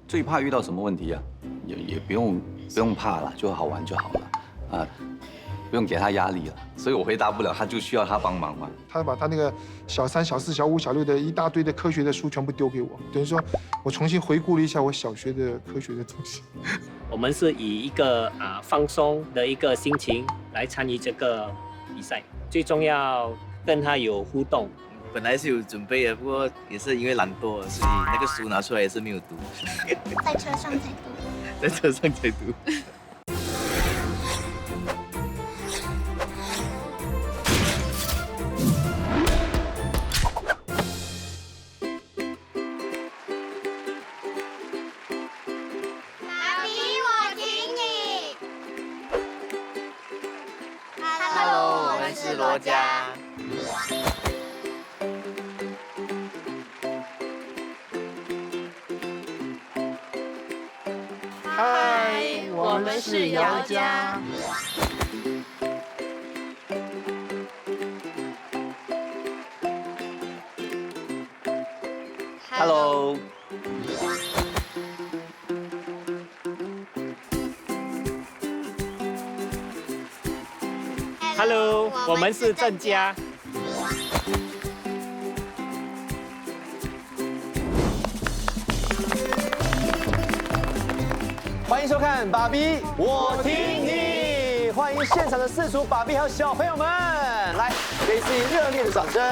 最怕遇到什么问题啊？也不用怕了，就好玩就好了，不用给他压力了。所以我回答不了，他就需要他帮忙嘛。他把他那个小3、小4、小5、小6的一大堆的科学的书全部丢给我，等于说我重新回顾了一下我小学的科学的东西。我们是以一个放松的一个心情来参与这个比赛，最重要跟他有互动。本来是有准备的，不过也是因为懒惰，所以那个书拿出来也是没有读。在车上才读。在车上才读。爸比，我请你。Hello， 我们是罗家。嗨，我们是姚家。Hello， Hello， 我们是郑家。欢迎收看《爸比我听你》，欢迎现场的4组爸比还有小朋友们，来，给自己热烈的掌声。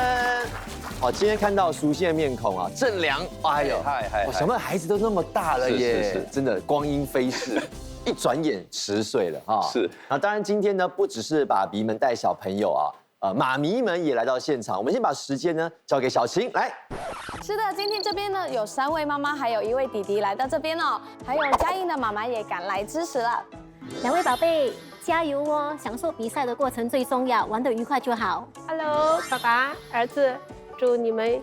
好，今天看到熟悉的面孔啊，郑良，哎呦，嗨，想不到孩子都那么大了耶，是，真的光阴飞逝，一转眼10岁了啊。是，那当然今天呢，不只是爸比们带小朋友啊，妈咪们也来到现场，我们先把时间呢交给小晴来。是的，今天这边呢有3位妈妈，还有1位弟弟来到这边哦，还有嘉颖的妈妈也赶来支持了。2位宝贝，加油哦！享受比赛的过程最重要，玩得愉快就好。Hello， 爸爸、儿子，祝你们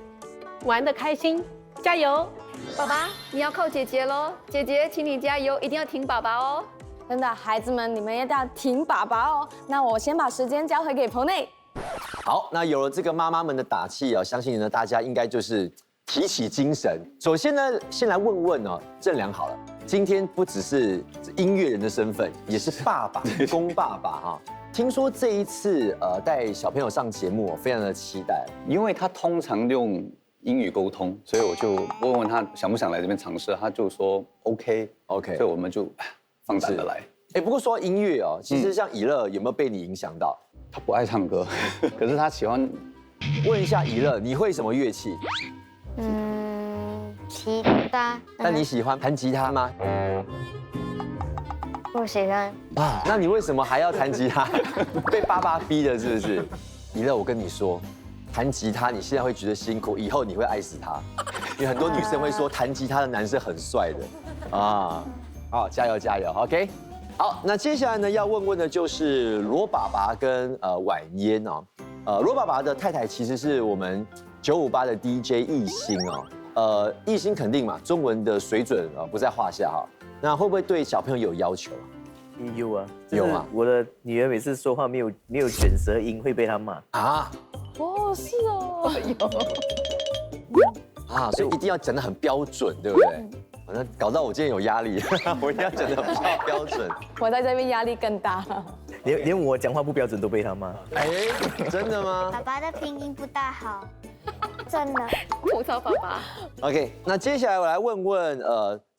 玩得开心，加油！爸爸，你要靠姐姐喽，姐姐，请你加油，一定要挺爸爸哦。真的，孩子们，你们一定要挺爸爸哦。那我先把时间交回给彭内。好，那有了这个妈妈们的打气啊，相信呢大家应该就是提起精神。首先呢，先来问问哦，郑良好了，今天不只是音乐人的身份，也是爸爸，公爸爸哈。听说这一次带小朋友上节目，我非常的期待，因为他通常用英语沟通，所以我就问问他想不想来这边尝试，他就说 OK， 所以我们就放胆的来。哎，不过说到音乐哦，其实像以乐有没有被你影响到？他不爱唱歌，可是他喜欢。问一下以乐，你会什么乐器？吉他。那你喜欢弹吉他吗？不喜欢。啊，那你为什么还要弹吉他？被爸爸逼的，是不是？以乐，我跟你说，弹吉他你现在会觉得辛苦，以后你会爱死他，因为很多女生会说弹吉他的男生很帅的啊。好，加油加油 ，OK。好，那接下来呢，要问问的就是罗爸爸跟婉嫣哦。罗爸爸的太太其实是我们958的 DJ 艺兴哦。艺兴肯定嘛，中文的水准不在话下哈。那会不会对小朋友有要求啊？有啊，有啊。我的女儿每次说话没有卷舌音，会被她骂啊。哦，是哦。啊，所以一定要讲得很标准，对不对？反正搞到我今天有压力，我一定要讲得比较标准。我在这边压力更大。连我讲话不标准都被她骂。哎，真的吗？爸爸的拼音不大好，真的。吐槽爸爸。OK， 那接下来我来问问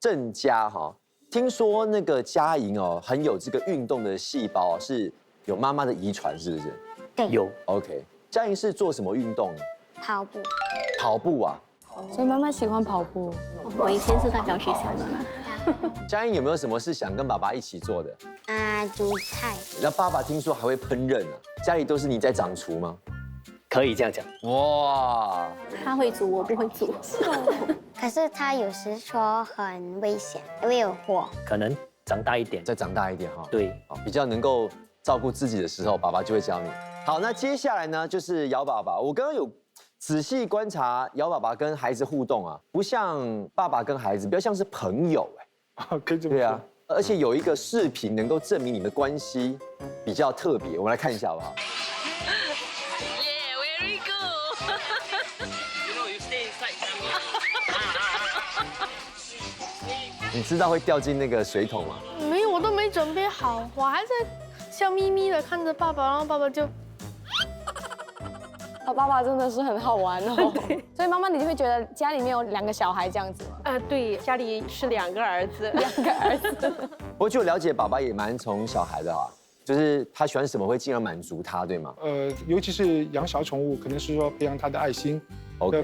郑家哈，听说那个嘉颖哦很有这个运动的细胞，是有妈妈的遗传，是不是？对。有。OK， 嘉颖是做什么运动呢？跑步。跑步啊。所以妈妈喜欢跑步。我以前是代表学校的嘛。嘉颖有没有什么是想跟爸爸一起做的？煮菜。那爸爸听说还会烹饪啊，家里都是你在掌厨吗？可以这样讲。哇，他会煮，我不会煮。可是他有时说很危险，因为有火。可能长大一点，再长大一点哈。对，比较能够照顾自己的时候，爸爸就会教你。好，那接下来呢，就是姚爸爸。我刚刚有仔细观察姚爸爸跟孩子互动啊，不像爸爸跟孩子，比较像是朋友哎。可以这么说。对啊，而且有一个视频能够证明你们的关系比较特别，我们来看一下好不好？ Yeah, very good. You know, you stay inside. 你知道会掉进那个水桶吗？没有，我都没准备好，我还在笑眯眯的看着爸爸，然后爸爸就爸爸真的是很好玩哦。所以妈妈，你就会觉得家里面有2个小孩这样子吗？对，家里是2个儿子，2个儿子。不过据我了解，爸爸也蛮宠小孩的啊，就是他喜欢什么会尽量满足他，对吗？尤其是养小宠物，可能是说培养他的爱心，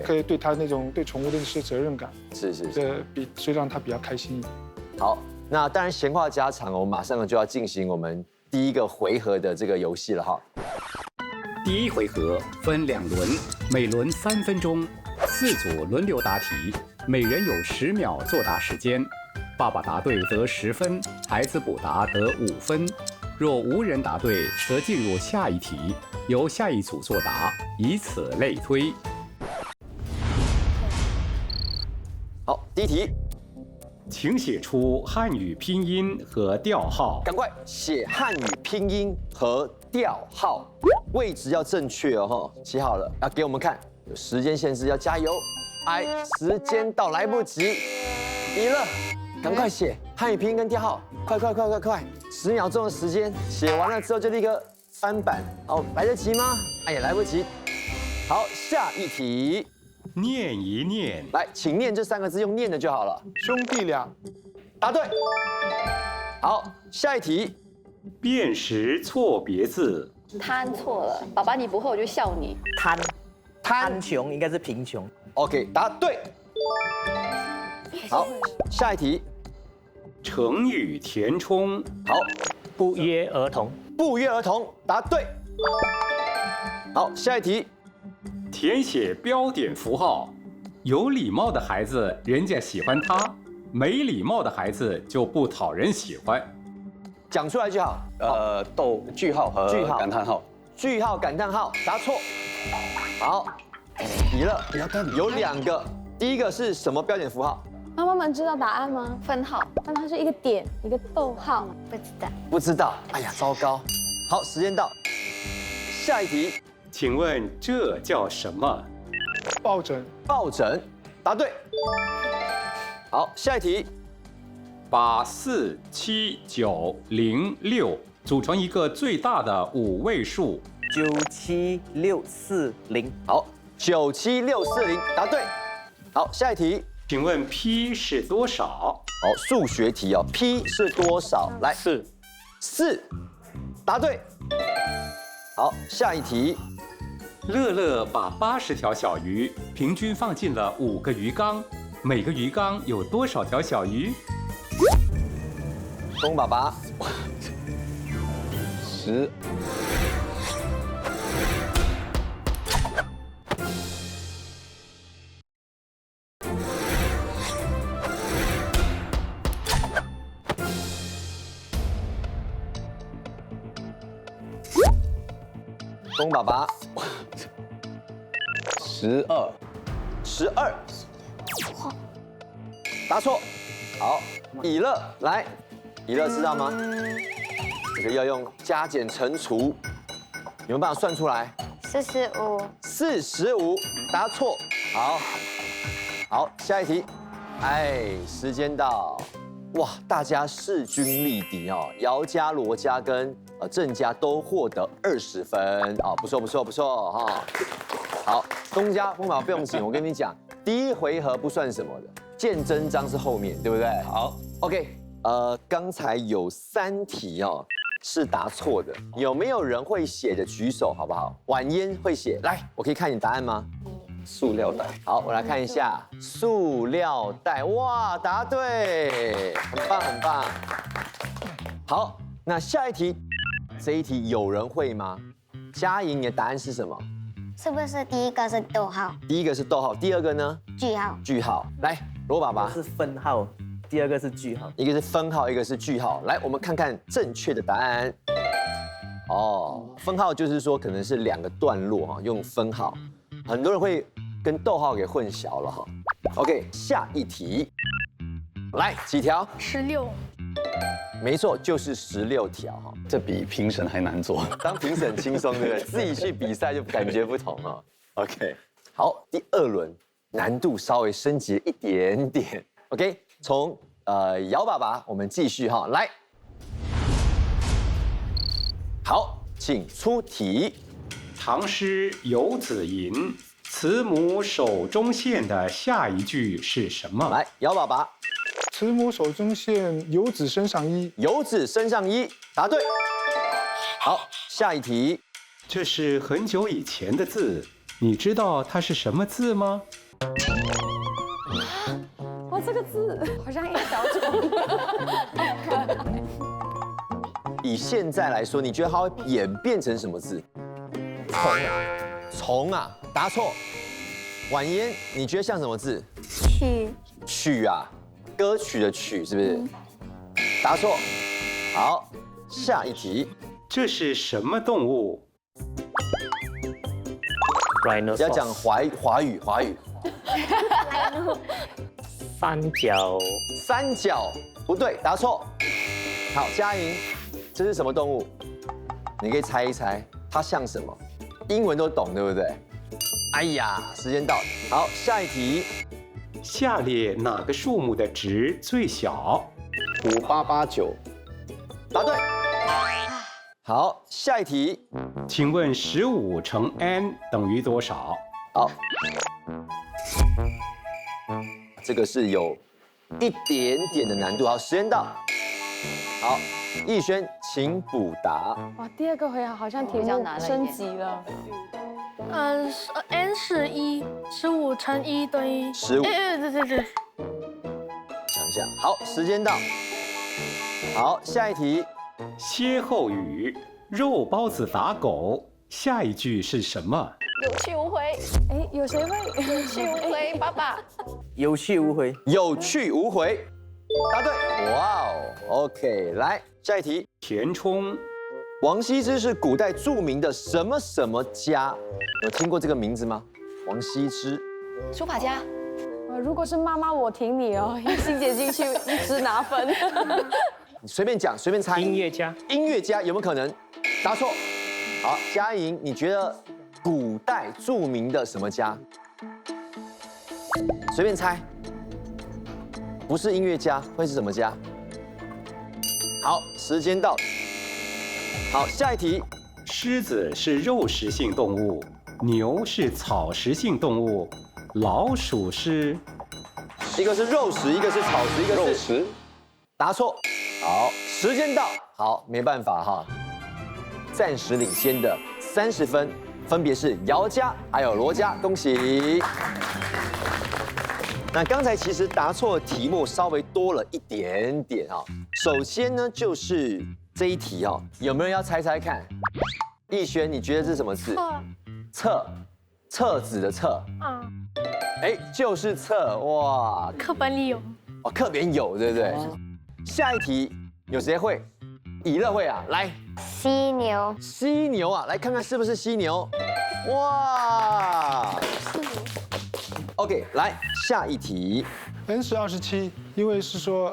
可以对他那种对宠物的是责任感，是，所以让他比较开心一点。好，那当然闲话家常，我们马上就要进行我们第一个回合的这个游戏了哈。第一回合分2轮，每轮3分钟，4组轮流答题，每人有10秒作答时间。爸爸答对得10分，孩子补答得5分。若无人答对，则进入下一题，由下一组作答，以此类推。好，第一题，请写出汉语拼音和调号。赶快写汉语拼音和调号，位置要正确哦哈。写好了，要给我们看，有时间限制，要加油。时间到，来不及，赢了，赶快写汉语拼音跟调号，快，10秒钟的时间，写完了之后就立刻翻版。好，来得及吗？哎呀，来不及。好，下一题。念一念，来，请念这3个字，用念的就好了。兄弟俩，答对。好，下一题。辨识错别字。贪错了，爸爸你不会我就笑你。贪穷应该是贫穷。OK， 答对。好，下一题。成语填充。好，不约而同。不约而同，答对。好，下一题。填写标点符号。有礼貌的孩子，人家喜欢他；没礼貌的孩子就不讨人喜欢。讲出来就好。逗句号和句号感叹号。句号感叹号，答错。好，赢了。有2个，第一个是什么标点符号？妈妈们知道答案吗？分号，但它是一个点，一个逗号。不知道。不知道。哎呀，糟糕。好，时间到。下一题。请问这叫什么？抱枕，答对。好，下一题。把4、7、9、0、6组成一个最大的5位数。97640。好，97640，答对。好，下一题。请问 P 是多少？好，数学题哦 ，P 是多少？来，4，答对。好，下一题。乐乐把80条小鱼平均放进了5个鱼缸，每个鱼缸有多少条小鱼？公爸爸10。公爸爸12。答错。好，以乐来，以乐知道吗？这个要用加减乘除，有没有办法算出来？45，答错。好，下一题。时间到。哇，大家势均力敌哦，姚家、罗家跟郑家都获得20分啊，不错哈。好，东家风马不用紧，我跟你讲，第一回合不算什么的，见真章是后面，对不对？好 ，OK，刚才有3题哦是答错的，有没有人会写的举手好不好？婉嫣会写，来，我可以看你答案吗？塑料袋。好，我来看一下塑料袋。哇，答对，很棒。好，那下一题，这一题有人会吗？嘉莹，你的答案是什么？是不是第一个是逗号？第一个是逗号，第2个呢？句号。句号。来，罗爸爸是分号，第2个是句号。一个是分号，一个是句号。来，我们看看正确的答案。分号就是说可能是2个段落哈，用分号。很多人会跟逗号给混淆了哈。OK， 下一题，来几条？16。没错，就是16条哈。这比评审还难做。当评审轻松，对不对？自己去比赛就感觉不同哦。OK， 好，第2轮难度稍微升级了一点点。OK， 从姚爸爸，我们继续哈，来，好，请出题。唐诗有子吟，慈母手中线的下一句是什么？来，姚爸爸，慈母手中线，游子身上衣。游子身上衣，答对。好，下一题。这是很久以前的字，你知道它是什么字吗？哇，这个字好像一小种。以现在来说，你觉得它会演变成什么字？虫啊，答错。婉嫣，你觉得像什么字？曲啊，歌曲的曲是不是？答错。好，下一题。这是什么动物？要讲华语。三角不对，答错。好，嘉莹，这是什么动物？你可以猜一猜，它像什么？英文都懂，对不对？哎呀，时间到了。好，下一题。下列哪个数目的值最小？5889，答对。好，下一题。请问15乘 n 等于多少？好，这个是有一点点的难度。好，时间到。好，逸轩，请补答。哇，第二个回合好像题目升级了。n 是1，15乘1等于15。对。想一下，好，时间到。好，下一题。歇后语：肉包子打狗，下一句是什么？有去无回。哎，有谁会？有去无回，爸爸。有去无回。有去无回，答对。哇哦 ，OK， 来下一题。填充。王羲之是古代著名的什么什么家？有听过这个名字吗？王羲之，书法家。如果是妈妈，我挺你哦，欣姐进去一直拿分。你随便讲，随便猜。音乐家。音乐家有没有可能？答错。好，嘉莹，你觉得古代著名的什么家？随便猜。不是音乐家，会是什么家？好，时间到。好，下一题。狮子是肉食性动物，牛是草食性动物，老鼠是？一个是肉食，一个是草食，一个是肉食。答错。好，时间到。好，没办法哈，暂时领先的30分，分别是姚家还有罗家，恭喜。那刚才其实答错的题目稍微多了一点点哈。首先呢，就是这一题哈，有没有人要猜猜看？逸轩，你觉得这是什么字？册子的册。哎，就是册哇。课本里有。哦，课本有，对不对？下一题有谁会？以乐会啊，来。犀牛。犀牛啊，来看看是不是犀牛？哇。OK， 来下一题。n 是27，因为是说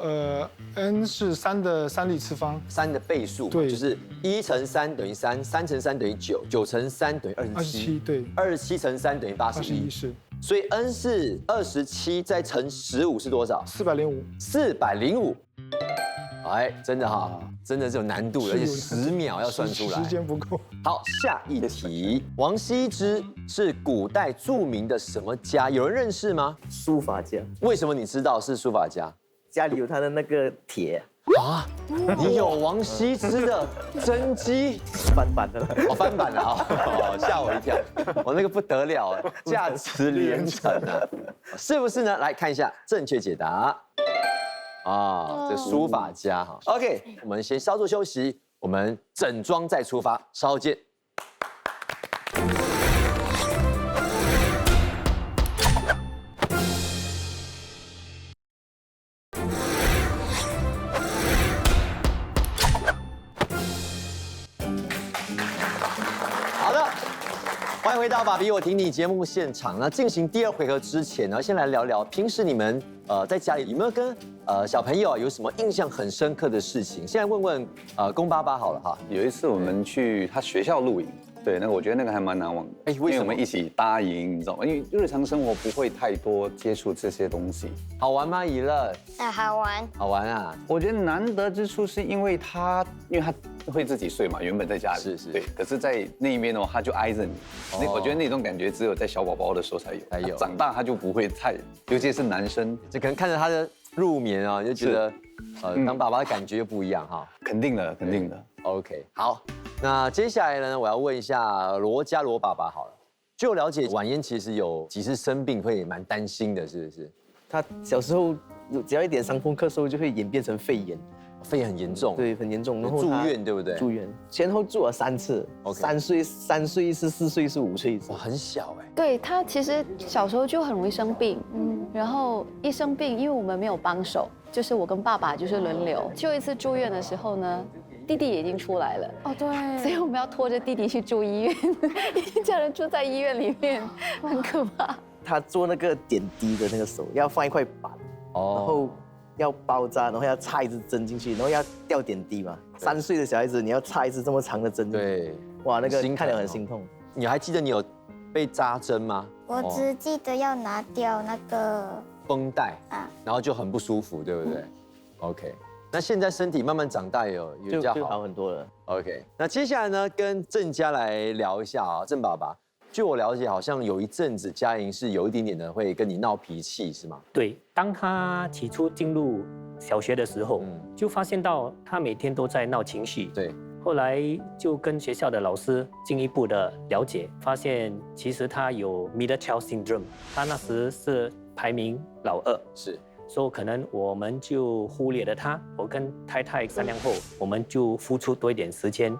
n 是3的3例次方，3的倍数，对，就是1乘3等于3，3乘3等于9，9乘3等于27，对，27乘3等于81，是。所以 n 是27，再乘15是多少？405。哎，真的哈，真的是有难度的，而且10秒要算出来，时间不够。好，下一题，王羲之是古代著名的什么家？有人认识吗？书法家。为什么你知道是书法家？家里有他的那个帖。啊，你有王羲之的真迹？翻版的了。哦，翻版了啊！哦，吓我一跳，我那个不得了，价值连城啊！是不是呢？来看一下正确解答。啊，这书法家哈。OK， 我们先稍作休息，我们整装再出发，稍后见。好的，欢迎回到《爸比我挺你》节目现场。那进行第2回合之前呢，先来聊聊平时你们在家里有没有跟小朋友有什么印象很深刻的事情？现在问问龚爸爸好了哈。有一次我们去他学校露营，对，那个我觉得那个还蛮难忘的。哎为什么因为我们一起搭营，你知道吗？因为日常生活不会太多接触这些东西。好玩吗？以乐，好玩。好玩啊！我觉得难得之处是因为他会自己睡嘛，原本在家里是对，可是，在那一边的话，他就挨着你。我觉得那种感觉只有在小宝宝的时候才有，长大他就不会太，尤其是男生，就可能看着他的入眠啊，就觉得当爸爸的感觉不一样哈。肯定的，肯定的。OK， 好，那接下来呢，我要问一下罗爸爸好了。据我了解，婉嫣其实有几次生病会蛮担心的，是不是？他小时候只要一点伤风咳嗽，就会演变成肺炎，肺炎很严重，对，很严重，然后住院对不对？住院，前后住了3次，3岁一次，4岁一次，5岁一次，哇，很小哎。对他其实小时候就很容易生病，然后一生病，因为我们没有帮手，就是我跟爸爸就是轮流。就一次住院的时候呢，弟弟已经出来了，哦，对，所以我们要拖着弟弟去住医院，一家人住在医院里面，很可怕。他做那个点滴的那个手要放一块板，然后要包扎，然后要插一支针进去，然后要吊点滴嘛。3岁的小孩子你要插一支这么长的针进去，对，哇，那个看了很心痛。你还记得你有被扎针吗？我只记得要拿掉那个绷带啊，然后就很不舒服，对不对？OK， 那现在身体慢慢长大有比较好很多了。OK， 那接下来呢，跟郑家来聊一下啊，郑爸爸。据我了解，好像有一阵子佳莹是有一点点的会跟你闹脾气，是吗？对，当他起初进入小学的时候，就发现到他每天都在闹情绪。对，后来就跟学校的老师进一步的了解，发现其实他有 middle child syndrome， 他那时是排名老2，是，所以可能我们就忽略了他。我跟太太商量后，我们就付出多一点时间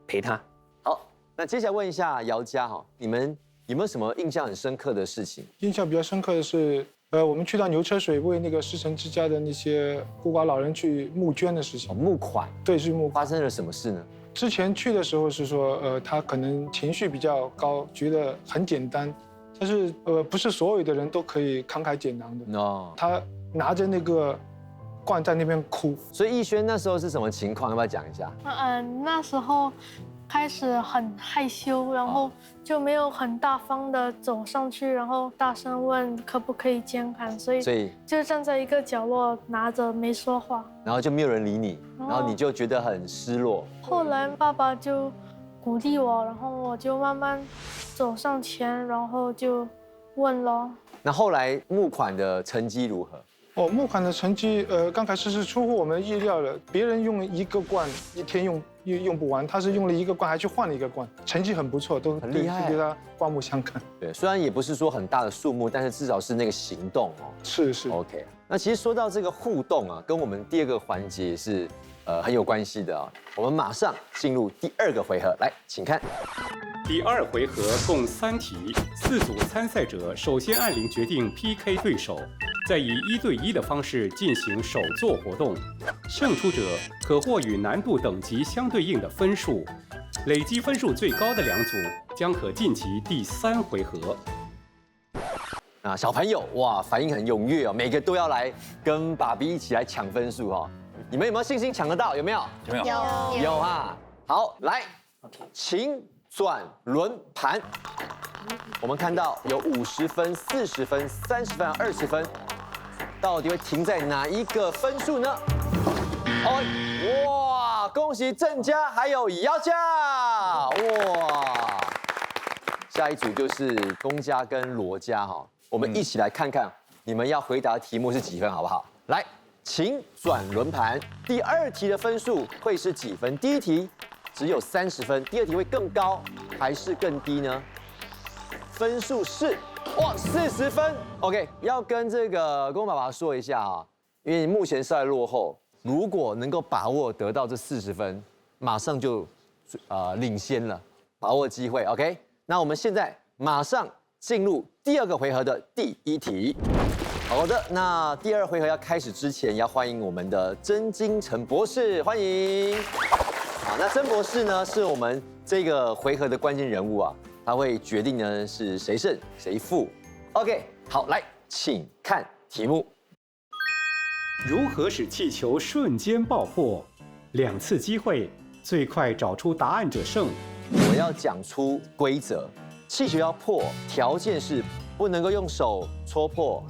陪他。好，那接下来问一下姚家哈，你们有没有什么印象很深刻的事情？印象比较深刻的是，我们去到牛车水为那个失神之家的那些孤寡老人去募捐的事情。募款。对，是募款。发生了什么事呢？之前去的时候是说，他可能情绪比较高，觉得很简单，但是不是所有的人都可以慷慨解囊的。他拿着那个罐在那边哭。所以逸轩那时候是什么情况？要不要讲一下？那时候开始很害羞，然后就没有很大方的走上去，然后大声问可不可以捐款，所以就站在一个角落拿着没说话，然后就没有人理你，然后你就觉得很失落。后来爸爸就鼓励我，然后我就慢慢走上前，然后就问了。那后来募款的成绩如何？募款的成绩，刚开始是出乎我们意料的。别人用一个罐一天用不完，他是用了1个罐，还去换了1个罐，成绩很不错，都很厉害，对他刮目相看。对，虽然也不是说很大的数目，但是至少是那个行动哦。是 OK。那其实说到这个互动啊，跟我们第2个环节是很有关系的啊。我们马上进入第2个回合，来，请看。第2回合共3题，4组参赛者首先按铃决定 PK 对手，再以1对1的方式进行手作活动。胜出者可获与难度等级相对应的分数，累积分数最高的2组将可晋级第3回合。小朋友哇，反应很踊跃哦，每个都要来跟爸比一起来抢分数哦。你们有没有信心抢得到？有没有？有啊。好，来，请转轮盘。我们看到有50分、40分、30分、20分，到底会停在哪一个分数呢？哇！恭喜郑家还有姚家！哇！下一组就是公家跟罗家哈，我们一起来看看你们要回答的题目是几分，好不好？来，请转轮盘。第2题的分数会是几分？第1题只有30分，第2题会更高还是更低呢？分数是40分。OK， 要跟这个公爸爸说一下啊，因为目前稍微落后，如果能够把握得到这40分，马上就领先了，把握机会。OK， 那我们现在马上进入第2个回合的第1题。好的，那第2回合要开始之前，要欢迎我们的曾金城博士，欢迎。好，那曾博士呢是我们这个回合的关键人物啊，他会决定呢是谁胜谁负。OK， 好，来，请看题目。如何使气球瞬间爆破？2次机会，最快找出答案者胜。我要讲出规则，气球要破，条件是不能够用手戳破，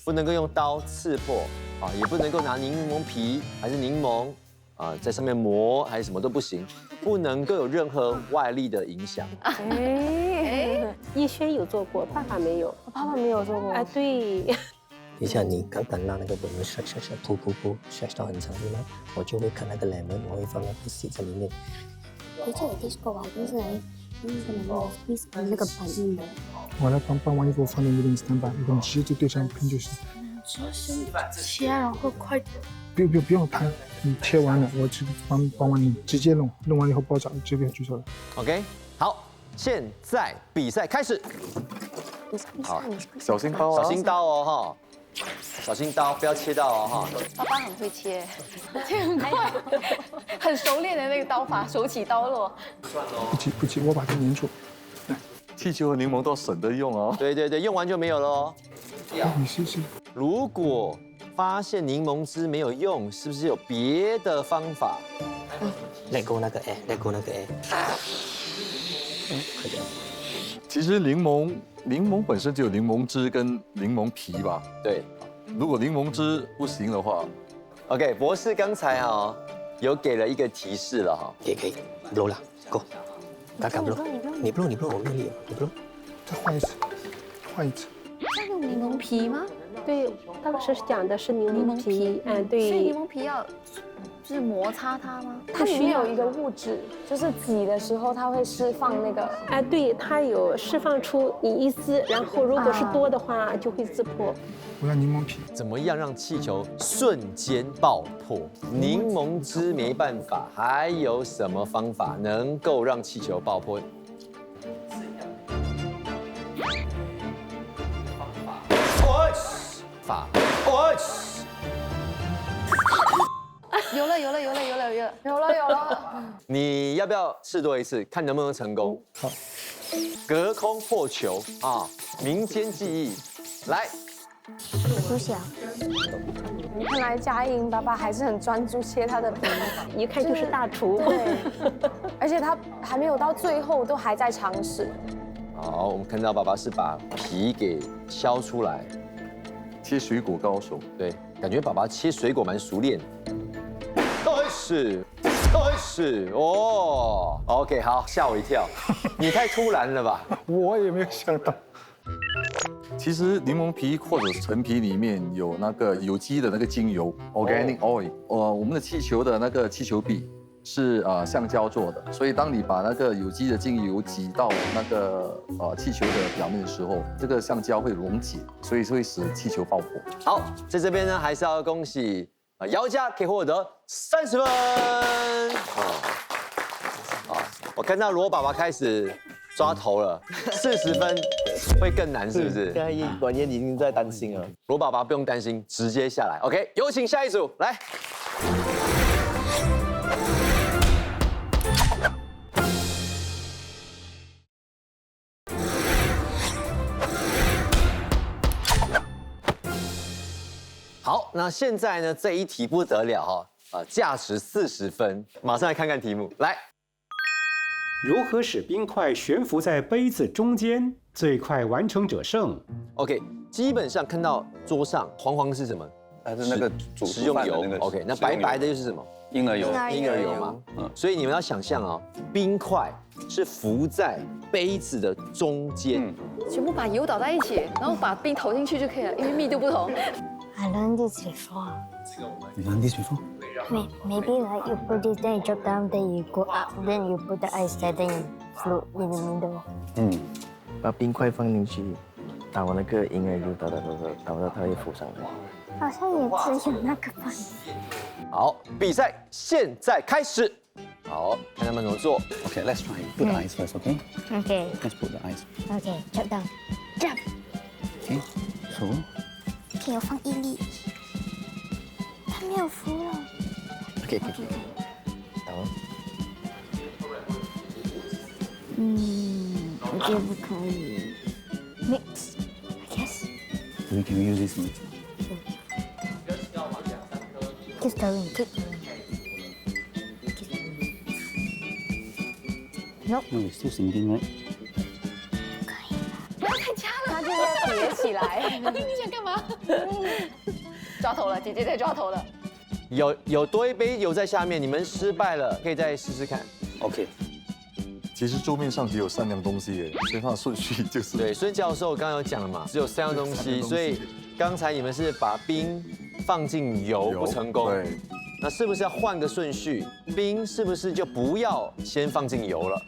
不能够用刀刺破，啊，也不能够拿柠檬皮还是柠檬啊在上面磨，还是什么都不行，不能够有任何外力的影响。逸轩有做过，爸爸没有。爸爸没有做过。对。等一下，你刚刚让那个 balloon stretch 铺到很长对吗？我就会看那个 lemon， 我会放那个 seed 在里面。而且我 disco 啊，就是那个反应的。我来帮完以后放在那边standby，然后你直接就对上喷就是。只是切，然后快。不用拍，你切完了，我直接帮完你直接弄完以后爆炸，这边举手了。OK， 好，现在比赛开始。好，小心刀啊！小心刀哦哈。小心刀，不要切到哦哈。爸爸很会切，切很快，很熟练的那个刀法，手起刀落。不急，我把它粘住。气球和柠檬都省得用哦。对，用完就没有了哦。你试试。如果发现柠檬汁没有用，是不是有别的方法？Let go 那个 air，Let go 那个 air。快点。其实柠檬本身就有柠檬汁跟柠檬皮吧？对。如果柠檬汁不行的话 ，OK， 博士刚才有给了一个提示了哈。可以 ，blow 了 ，go， 刚 blow， 你 blow， 我没有力，你 blow， 再换一次。要用柠檬皮吗？对，当时讲的是柠檬皮，对。所以柠檬皮要就是摩擦它吗？它里面有一个物质，就是挤的时候它会释放那个。对，它有释放出你一撕，然后如果是多的话就会自破。我要柠檬皮。怎么样让气球瞬间爆破？柠檬汁没办法，还有什么方法能够让气球爆破？法。有了。你要不要试多一次，看能不能成功？好。隔空破球啊，民间技艺，来。不小。看来佳颖爸爸还是很专注切他的皮，一看就是大厨。对，而且他还没有到最后，都还在尝试。好，我们看到爸爸是把皮给削出来，切水果高手。对，感觉爸爸切水果蛮熟练。是哦 ，OK， 好，吓我一跳，你太突然了吧？我也没有想到。其实柠檬皮或者陈皮里面有那个有机的那个精油 （organic oil）。我们的气球的那个气球壁是橡胶做的，所以当你把那个有机的精油挤到那个气球的表面的时候，这个橡胶会溶解，所以会使气球爆破。好，在这边呢，还是要恭喜姚家可以获得30分。我看到罗爸爸开始抓头了，40分会更难，是不是？现在管燕已经在担心了。罗爸爸不用担心，直接下来。OK， 有请下一组来。好，那现在呢这一题不得了哈，价值40分，马上来看看题目，来。如何使冰块悬浮在杯子中间？最快完成者胜。OK， 基本上看到桌上黄黄是什么？它是那个食用油。OK， 那白白的又是什么？婴儿油。婴儿油嘛。所以你们要想象冰块是浮在杯子的中间。全部把油倒在一起，然后把冰投进去就可以了，因为密度不同。I learned this before. You learned this before? Maybe like you put this, then you drop down, then you go up, then you put the ice there, then you float in the middle. 把冰块放进去，打完那个婴儿油倒到它会浮上来。好像也只有那个吧。好，比赛现在开始。好，看他们怎么做。Okay, let's try. Put the ice first, okay? Okay. Let's put the ice. Okay, drop down. Jump. Okay. So. 可以放一粒。它没有浮了。OK。我觉得不可以。Mix, I guess. We can use this mix. Keep stirring, keep. 小心点啊！不要太掐了，他就是要叠起来。你想干嘛？抓头了，姐姐在抓头了。有多一杯油在下面，你们失败了，可以再试试看。OK。其实桌面上只有3样东西，所以它的顺序就是对。孙教授刚刚有讲了嘛，只有3样东西，所以刚才你们是把冰放进油不成功。对。那是不是要换个顺序？冰是不是就不要先放进油了？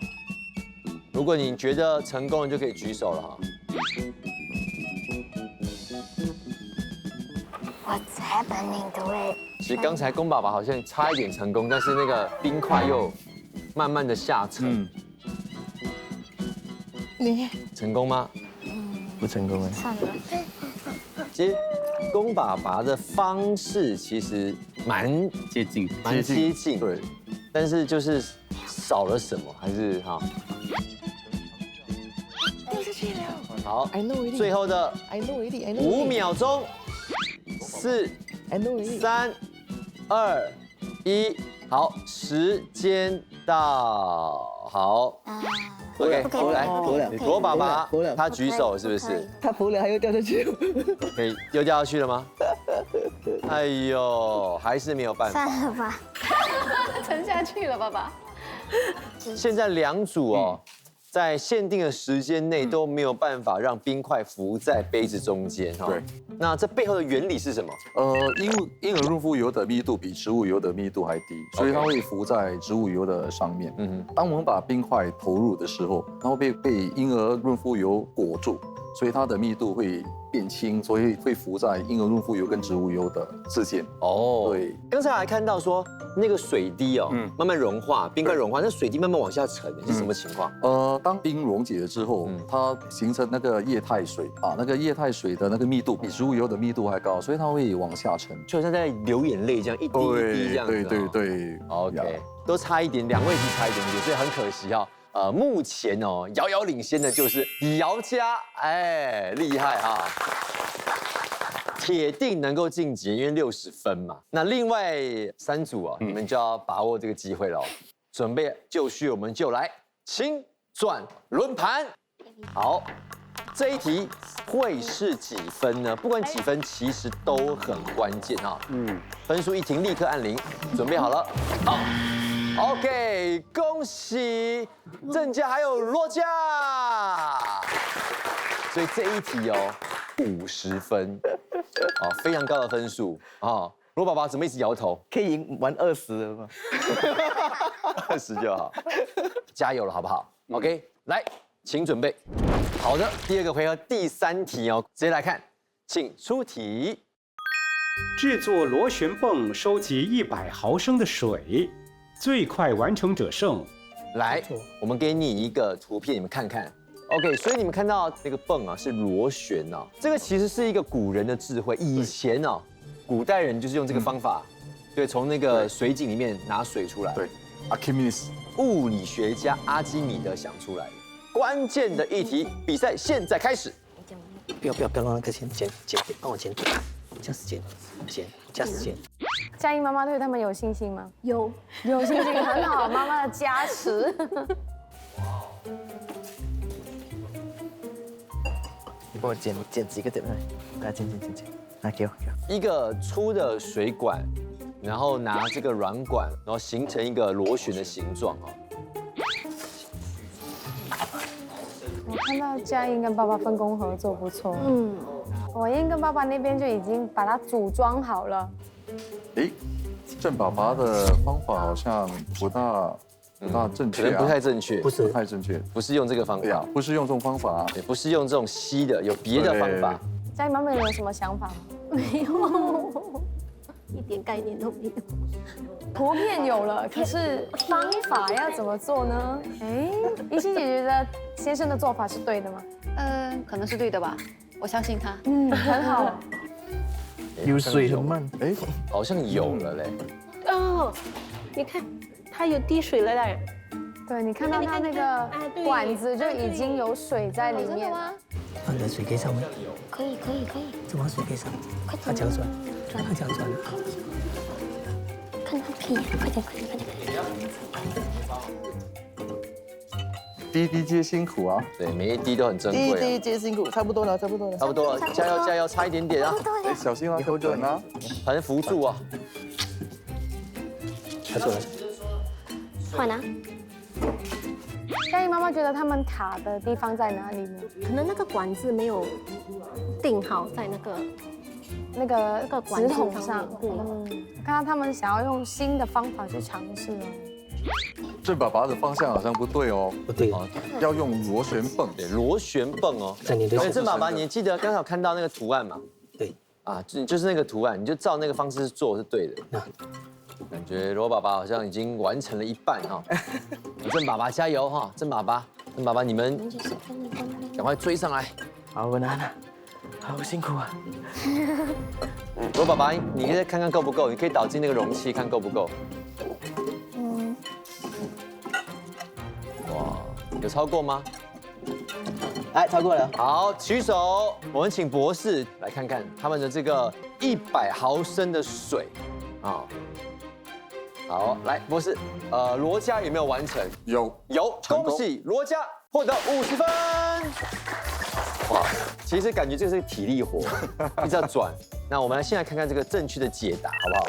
如果你觉得成功了，就可以举手了哈。What's happening to it？ 其实刚才宫爸爸好像差一点成功，但是那个冰块又慢慢的下沉。你成功吗？不成功哎。算了。其实宫爸爸的方式其实蛮接近，对，但是就是少了什么，还是哈。掉下去了。好，最后的5秒钟，4、3、2、1，好，时间到，好。OK， 来，罗爸爸，他举手是不是？他浮了，还又掉下去。可以，又掉下去了吗？哎呦，还是没有办法。算了吧。沉下去了，爸爸。现在2组哦，在限定的时间内都没有办法让冰块浮在杯子中间哈。对。那这背后的原理是什么？婴儿润肤油的密度比植物油的密度还低，所以它会浮在植物油的上面。当我们把冰块投入的时候，它会被婴儿润肤油裹住，所以它的密度会变轻，所以会浮在婴儿润肤油跟植物油的之间。哦，对。刚才还看到说那个水滴哦，慢慢融化，冰块融化，那水滴慢慢往下沉，是什么情况？当冰溶解了之后，它形成那个液态水啊，那个液态水的那个密度比植物油的密度还高，所以它会往下沉，就好像在流眼泪这样，一滴一滴这样子。对。OK， 都差一点，2位是差一点点，所以很可惜哈。目前哦，遥遥领先的就是姚家，哎，厉害哈，铁定能够晋级，因为60分嘛。那另外3组啊，你们就要把握这个机会了，准备就绪，我们就来请转轮盘。好，这一题会是几分呢？不管几分，其实都很关键哈。分数一停，立刻按0，准备好了，好。OK， 恭喜郑家还有罗家，所以这一题哦50分，非常高的分数啊。罗爸爸怎么一直摇头？可以赢玩20了吗？20就好，加油了好不好 ？OK， 来，请准备。好的，第2个回合第3题哦，直接来看，请出题。制作螺旋泵，收集100毫升的水。最快完成者胜。来，我们给你一个图片，你们看看。OK， 所以你们看到那个泵啊是螺旋啊，这个其实是一个古人的智慧。以前啊，古代人就是用这个方法，对，从那个水井里面拿水出来。对 ，Archimedes， 物理学家阿基米德想出来的。关键的一题，比赛现在开始。不要让那个先剪，帮我剪，加时间，加时间。佳音妈妈对他们有信心吗？有信心，很好，妈妈的加持。你帮我剪几个点来，剪，来给我。一个粗的水管，然后拿这个软管，然后形成一个螺旋的形状哦。我看到佳音跟爸爸分工合作不错。我英跟爸爸那边就已经把它组装好了。郑爸爸的方法好像不大正确，可能不太正确，不是太正确，不是用这个方法，不是用这种方法，也不是用这种吸的，有别的方法。佳音妈妈有什么想法吗？没有，一点概念都没有。图片有了，可是方法要怎么做呢？怡欣姐觉得先生的做法是对的吗？可能是对的吧，我相信他。很好。有水很慢，好像有了嘞。哦，你看，它有滴水了嘞。对，你看到它那个管子就已经有水在里面了。放在水杯上面。可以。怎么水杯上？它这样转，它这样转。看它屁，快点。滴滴皆辛苦啊。对，每一滴都很珍贵。滴滴皆辛苦，差不多了，差不多了，差不多了，加油加油，差一点点啊！哎，小心啊，口准啊，反正扶住啊。他说。换啊。嘉怡妈妈觉得他们卡的地方在哪里呢？可能那个管子没有定好在那个直筒上。对，看到他们想要用新的方法去尝试哦。郑爸爸的方向好像不对哦，不对，要用螺旋泵。对，螺旋泵哦。在你的。郑爸爸，你记得刚才有看到那个图案吗？对。啊，就是那个图案，你就照那个方式做是对的。感觉罗爸爸好像已经完成了一半哈。郑爸爸加油哈，郑爸爸，你们赶快追上来。好难啊，好辛苦啊。罗爸爸，你再看看够不够？你可以倒进那个容器看够不够。哇，有超过吗？哎，超过了。好，举手。我们请博士来看看他们的这个100毫升的水啊。好，来，博士，罗家有没有完成？有，恭喜罗家获得50分。哇，其实感觉这是体力活，一直要转。那我们现在看看这个正确的解答，好不好？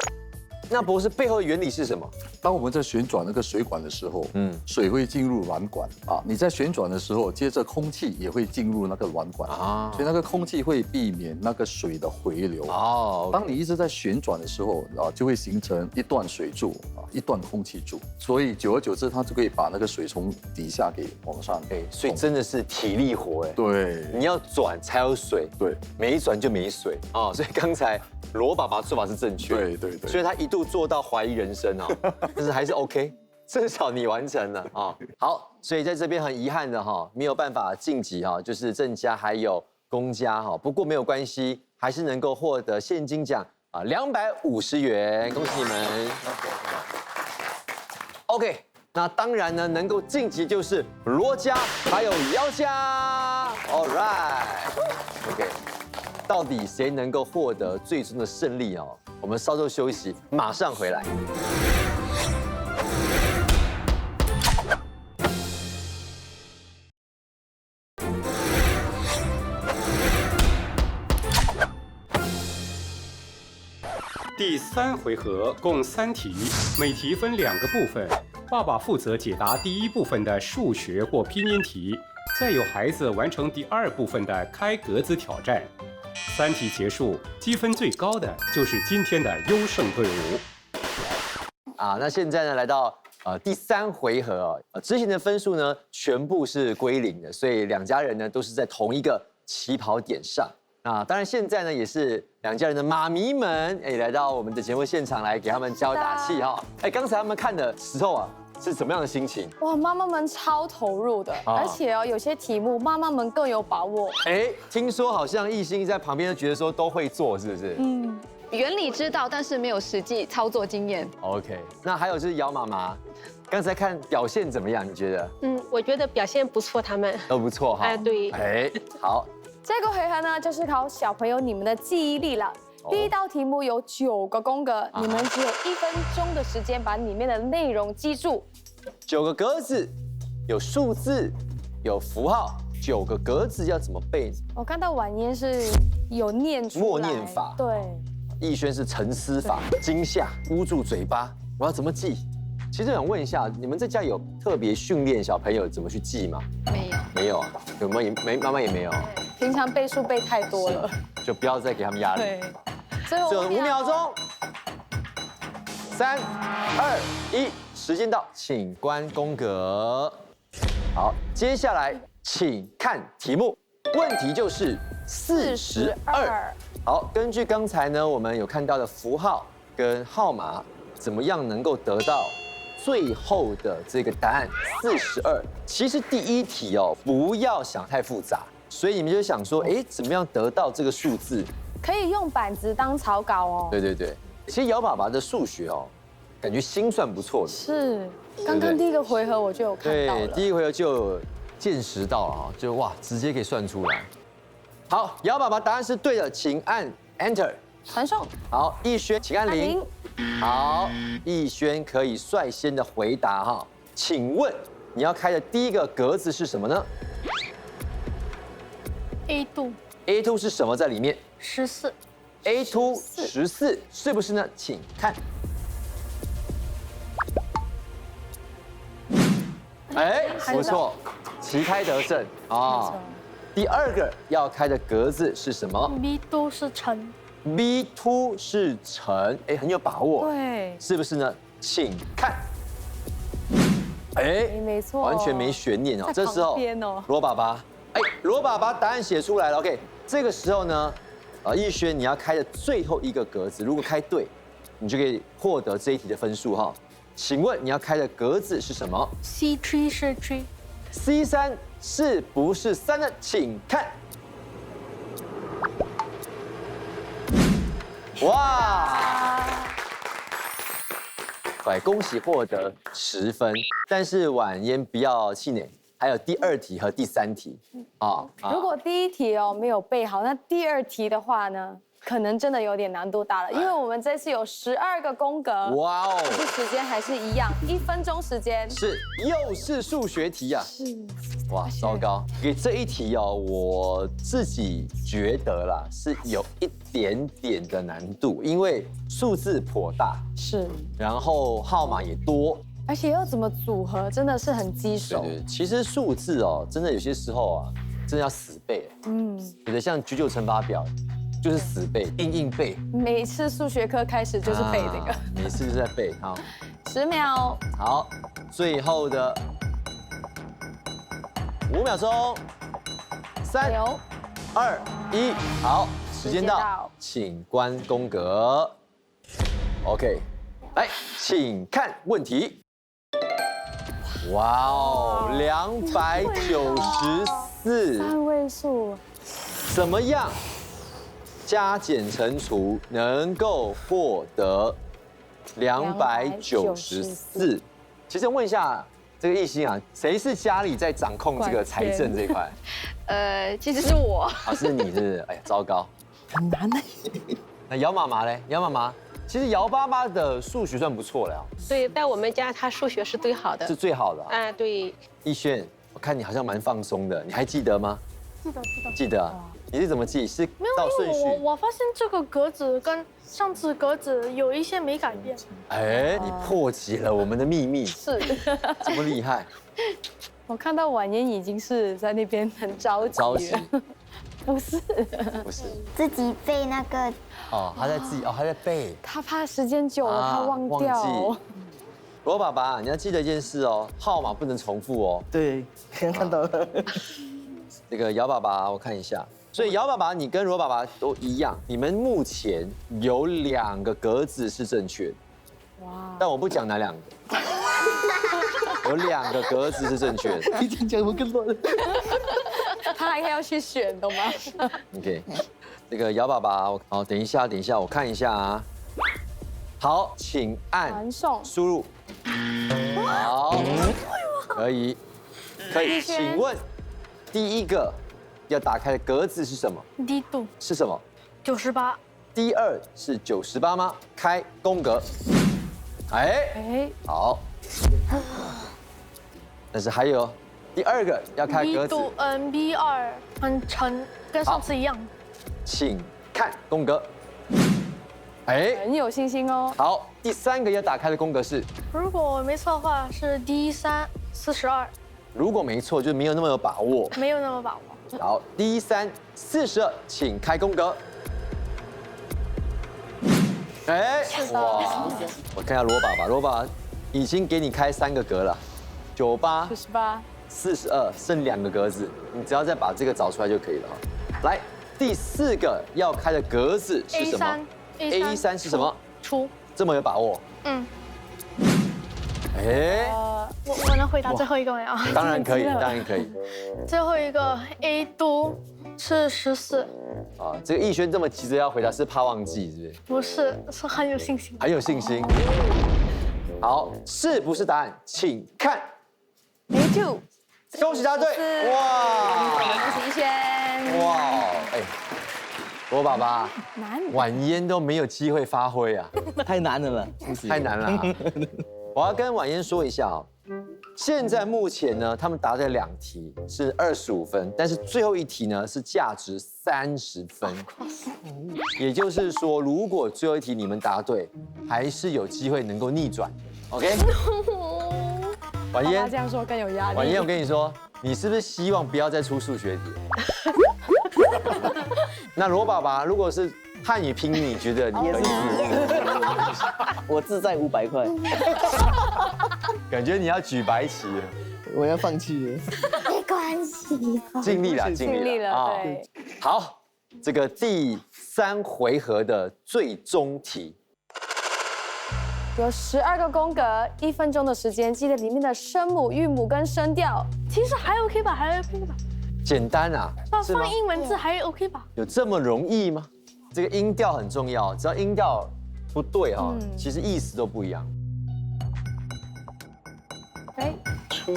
那博士背后的原理是什么？当我们在旋转那个水管的时候，水会进入软管啊。你在旋转的时候，接着空气也会进入那个软管啊，所以那个空气会避免那个水的回流。哦，当你一直在旋转的时候啊，就会形成一段水柱啊，一段空气柱，所以久而久之，它就可以把那个水从底下给往上。哎，所以真的是体力活哎。对，你要转才有水，对，没转就没水啊。所以刚才罗爸爸做法是正确，对，所以他一度做到怀疑人生啊，但是还是 OK， 至少你完成了啊。好，所以在这边很遗憾的哈，没有办法晋级哈，就是郑家还有龚家哈，不过没有关系，还是能够获得现金奖啊250元，恭喜你们。OK， 那当然呢，能够晋级就是罗家还有姚家 ，All right，OK。到底谁能够获得最终的胜利哦？我们稍作休息，马上回来。第3回合共3题，每题分2个部分。爸爸负责解答第1部分的数学或拼音题，再由孩子完成第2部分的开格子挑战。3题结束，积分最高的就是今天的优胜队伍。啊，那现在呢，来到第3回合哦，之前的分数呢全部是归零的，所以2家人呢都是在同一个起跑点上。那当然现在呢也是2家人的妈咪们来到我们的节目现场来给他们加油打气哈。刚才他们看的时候啊。是什么样的心情？哇，妈妈们超投入的，而且有些题目妈妈们更有把握。听说好像艺兴在旁边就觉得说都会做，是不是？原理知道，但是没有实际操作经验。OK， 那还有就是姚妈妈，刚才看表现怎么样？你觉得？我觉得表现不错，他们都不错哈。对。好。这个回合呢，就是考小朋友你们的记忆力了。第1道题目有9个宫格，你们只有1分钟的时间把里面的内容记住。9个格子，有数字，有符号，9个格子要怎么背？我看到婉嫣是有念出来，默念法。对。逸轩是沉思法，惊吓，捂住嘴巴，我要怎么记？其实想问一下，你们在家有特别训练小朋友怎么去记吗？没有。没有啊？有没有？妈妈也没有。平常背书背太多了，就不要再给他们压力。对。最后5秒钟，3、2、1，时间到，请关宫格。好，接下来请看题目，问题就是42。好，根据刚才呢我们有看到的符号跟号码，怎么样能够得到最后的这个答案42？其实第1题哦，不要想太复杂，所以你们就想说，怎么样得到这个数字？可以用板子当草稿哦。对，其实姚爸爸的数学哦，感觉心算不错的。是，刚刚第1个回合我就有看到了。对，第1回合就有见识到了哈，就哇，直接可以算出来。好，姚爸爸答案是对的，请按 Enter 传送。好，逸轩请按0。好，逸轩可以率先的回答哈，请问你要开的第一个格子是什么呢 A2 ？A2 是什么在里面14 ？A2 14是不是呢？请看。哎，不错，旗开得胜啊！第二个要开的格子是什么 B2 是橙 ？B2 是橙，哎，很有把握，对，是不是呢？请看。哎，没错，完全没悬念哦。这时候，哦，罗爸爸，哎，罗爸爸答案写出来了。OK， 这个时候呢，逸轩你要开的最后一个格子，如果开对，你就可以获得这一题的分数哈。请问你要开的格子是什么 C3 是 3 ？C3是不是3呢？请看。哇！对，恭喜获得10分，但是婉嫣不要气馁，还有第2题和第3题啊。如果第1题没有背好，那第2题的话呢，可能真的有点难度大了，因为我们这次有12个宫格，哇哦，可是时间还是一样，1分钟时间。是，又是数学题啊。是。哇，糟糕！给这一题哦，我自己觉得啦，是有一点点的难度，因为数字颇大，是，然后号码也多，而且要怎么组合，真的是很棘手。对，其实数字哦，真的有些时候啊，真的要死背。有的像99乘法表，就是死背，硬背。每次数学课开始就是背这个，每次都在背。好，10秒。好，最后的5秒钟，3、2、1，好，时间到，请关宫格。OK， 来，请看问题。哇哦，294， 3位数，怎么样加减乘除能够获得294？其实问一下。这个艺兴啊，谁是家里在掌控这个财政这一块？其实是我。是你是不是？哎呀，糟糕，很难呢。那姚妈妈嘞？姚妈妈，其实姚爸爸的数学算不错了。对，在我们家他数学是最好的。是最好的。啊，对。逸轩，我看你好像蛮放松的，你还记得吗？记得啊。你是怎么记？是照顺序？我发现这个格子跟上次格子有一些没改变。哎，你破解了我们的秘密。是，这么厉害。我看到婉嫣已经是在那边很着急。着急。不是。不是。自己背那个。哦，他在自己他在背。他怕时间久了他忘掉。罗爸爸，你要记得一件事哦，号码不能重复哦。对，刚看到了。这个姚爸爸，我看一下。所以姚爸爸，你跟罗爸爸都一样，你们目前有2个格子是正确的。哇！但我不讲哪2个，有2个格子是正确的。你讲我更乱了。他还要去选，懂吗 ？OK， 这个姚爸爸，好，等一下，我看一下啊。好，请按传送输入。好，可以，请问第1个。要打开的格子是什么？第一度是什么？98。第2是98吗？开宫格。哎，好。但是还有第2个要开格子。B2很沉，跟上次一样。请看宫格。哎，很有信心哦。好，第3个要打开的宫格是？如果我没错的话，是D3 42。如果没错，就没有那么有把握。没有那么把握。好，D3 42，请开宫格。哎，哇！我看一下罗爸爸，罗爸爸已经给你开3个格了，98、42，剩2个格子，你只要再把这个找出来就可以了。来，第4个要开的格子是什么 ？A3 是什么？出。这么有把握？嗯。哎，我能回答最后一个没有？当然可以，当然可以。最后一个 A 都是14。啊，这个逸轩这么急着要回答，是怕忘记，是不是？不是，是很有信心。很有信心。好，是不是答案？请看。A2。恭喜答对！哇！恭喜逸轩！哇，哎，罗爸爸，难。婉嫣都没有机会发挥啊，太难了了，太难了。我要跟婉嫣说一下哦，现在目前呢，他们答对2题是25分，但是最后一题呢是价值30分。也就是说，如果最后一题你们答对，还是有机会能够逆转。OK。婉嫣这样说更有压力。婉嫣，我跟你说，你是不是希望不要再出数学题？那罗爸爸，如果是汉语拼音，你觉得你可以？我自在500块。感觉你要举白旗了。我要放弃了。没关系，尽力了，尽力了啊！对。好，这个第3回合的最终题。有12个宫格，1分钟的时间，记得里面的声母、韵母跟声调。其实还 OK 吧，还 OK 吧。简单啊？是吗？放英文字还 OK 吧？有这么容易吗？这个音调很重要，只要音调不对哈，其实意思都不一样。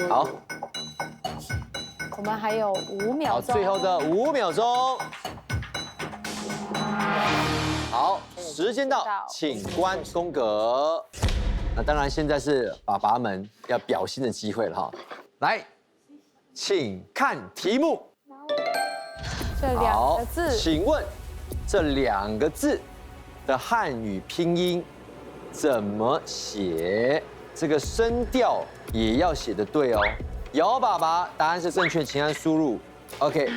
好，我们还有5秒钟。好，最后的5秒钟。好，时间到，请关宫格。那当然，现在是爸爸们要表现的机会了哈。来，请看题目。这2个字，请问这2个字的汉语拼音怎么写？这个声调也要写得对哦。姚爸爸答案是正确，请按输入。OK，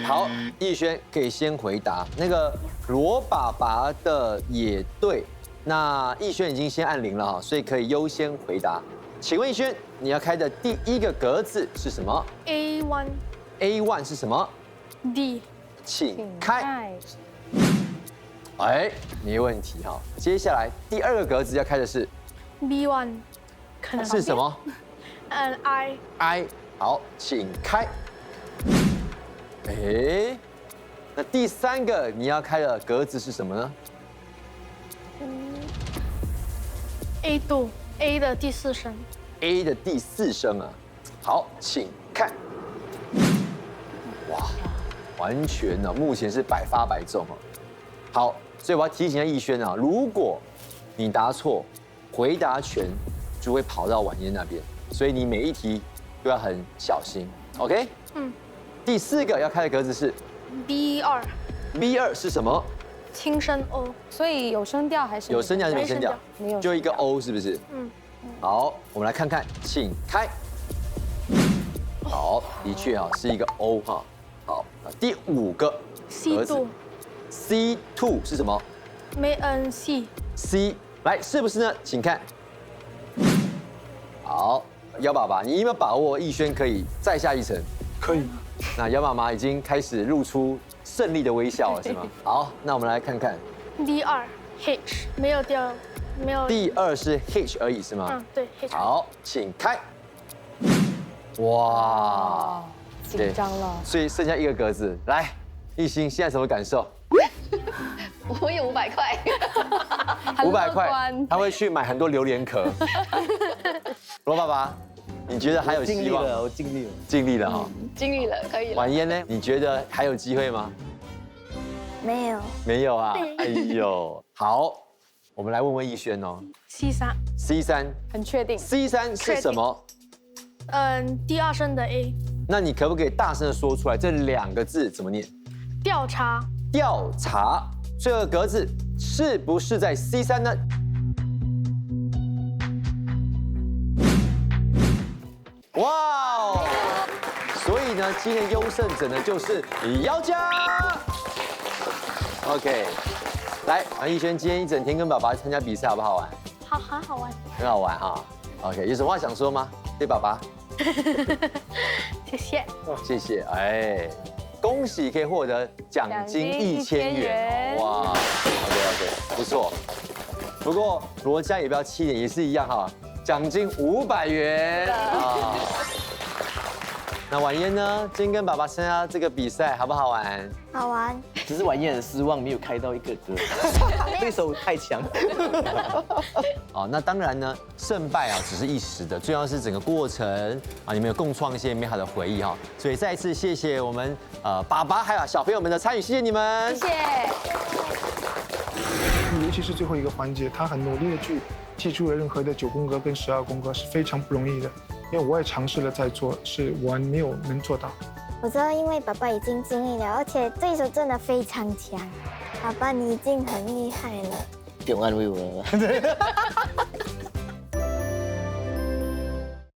好，逸轩可以先回答。那个罗爸爸的也对，那逸轩已经先按0了哈，所以可以优先回答。请问逸轩，你要开的第1个格子是什么 ？A1。A1 是什么 ？D。请开。哎，没问题哈。接下来第2个格子要开的是 B1， 可能是什么？I。I。好，请开。哎，那第3个你要开的格子是什么呢？A2。A 的第4声。A 的第4声啊。好，请看。哇，完全呢，目前是100发100中哦。好，所以我要提醒一下逸轩啊，如果你答错，回答权就会跑到婉嫣那边，所以你每一题都要很小心。OK？ 第4个要开的格子是 B2。B2是什么？轻声 O。所以有声调还是有声调还是没声调？没有，就一个 O 是不是？好，我们来看看，请开。好，的确啊，是一个 O 哈。好，第5个格子 C2 是什么？没 N C。C 来是不是呢？请看。好，姚爸爸，你有没有把握逸轩可以再下一层？可以。那姚妈妈已经开始露出胜利的微笑了，是吗？好，那我们来看看。D2 H 没有调，没有。第2是 H 而已是吗？对 H。好，请开。哇，紧张了。所以剩下1个格子，来，艺兴现在什么感受？我有500块。500块，他会去买很多榴莲壳。罗爸爸，你觉得还有希望？我尽力了，尽力了哈。尽力了，可以了。婉嫣呢？你觉得还有机会吗？没有。没有啊？哎呦，好，我们来问问逸轩哦。C3。C3。很确定。C3是什么？第2声的 A。那你可不可以大声的说出来这2个字怎么念？调查。调查。这个格子是不是在 C3 呢？哇哦！所以呢，今天优胜者呢就是姚家。OK， 来，王逸轩今天一整天跟爸爸参加比赛，好不好玩？好，很好玩。很好玩哈。OK， 有什么话想说吗？对爸爸？谢谢。谢谢。哎，恭喜可以获得奖金1000元。哇 ，OK， 不错。不过罗家也不要气馁，也是一样哈，奖金500元啊。那婉嫣呢？今天跟爸爸参加这个比赛，好不好玩？好玩。只是婉嫣很失望，没有开到1个格，对手太强。哦，那当然呢，胜败啊只是一时的，最重要是整个过程啊，你们有共创一些美好的回忆哈。所以再一次谢谢我们爸爸还有小朋友们的参与，谢谢你们。谢谢。尤其是最后一个环节，他很努力的去记住了任何的9宫格跟12宫格，是非常不容易的。因为我也尝试了在做，是我没有能做到。我知道，因为爸爸已经尽力了，而且对手真的非常强。爸爸，你已经很厉害了。不用安慰我了。